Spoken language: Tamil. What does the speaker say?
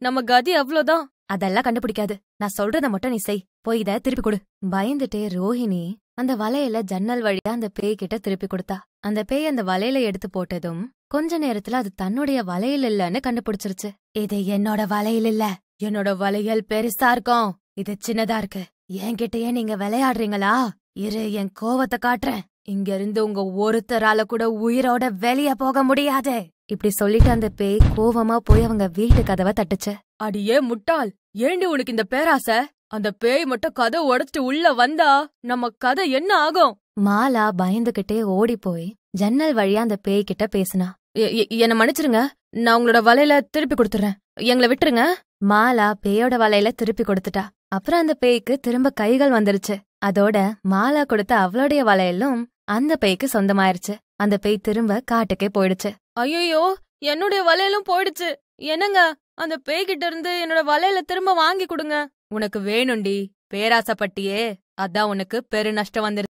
நம்ம கதி அவ்வளவுதான். அதெல்லாம் கண்டுபிடிக்காது. நான் சொல்றத மட்டும் நீ செய். போய் இத திருப்பி கொடு. பயந்துட்டே ரோஹிணி அந்த வளையல ஜன்னல் வழியா அந்த பேய் கிட்ட திருப்பி கொடுத்தா. அந்த பேய் அந்த வளையல எடுத்து போட்டதும் கொஞ்ச நேரத்துல அது தன்னுடைய வளையல் இல்லன்னு கண்டுபிடிச்சிருச்சு. இது என்னோட வளையல் இல்ல, என்னோட வளையல் பெருசா இருக்கும், இது சின்னதா இருக்கு. என்கிட்டயே நீங்க விளையாடுறீங்களா? இரு, என் கோவத்தை காட்டுறேன். இங்க இருந்து உங்க ஒருத்தரால கூட உயிரோட வெளிய போக முடியாது. இப்படி சொல்லிட்டு அந்த பேய் கோவமா போய் அவங்க வீட்டு கதவை தட்டுச்சு. அடியே முட்டாள், ஏண்டி உனக்கு இந்த பேராசை? அந்த பேய் மட்டும் கதை உடைச்சிட்டு உள்ள வந்தா நம்ம கதை என்ன ஆகும்? மாலா பயந்துகிட்டே ஓடி போய் ஜன்னல் வழியா அந்த பேய் கிட்ட பேசினா. என்ன மன்னிச்சிருங்க, நான் உங்களோட வலையில திருப்பி கொடுத்துறேன், எங்களை விட்டுருங்க. மாலா பேயோட வலையில திருப்பி கொடுத்துட்டா. அப்புறம் அந்த பேய்க்கு திரும்ப கைகள் வந்துருச்சு. அதோட மாலா கொடுத்த அவளுடைய வளையலும் அந்த பேய்க்கு சொந்தமாயிருச்சு. அந்த பேய் திரும்ப காட்டுக்கே போயிடுச்சு. ஐயோ, என்னுடைய வளையலும் போயிடுச்சு. என்னங்க, அந்த பேய்கிட்ட இருந்து என்னோட வளையல திரும்ப வாங்கி கொடுங்க. உனக்கு வேணும்டி, பேராசப்பட்டியே, அதான் உனக்கு பெரு நஷ்டம் வந்துருச்சு.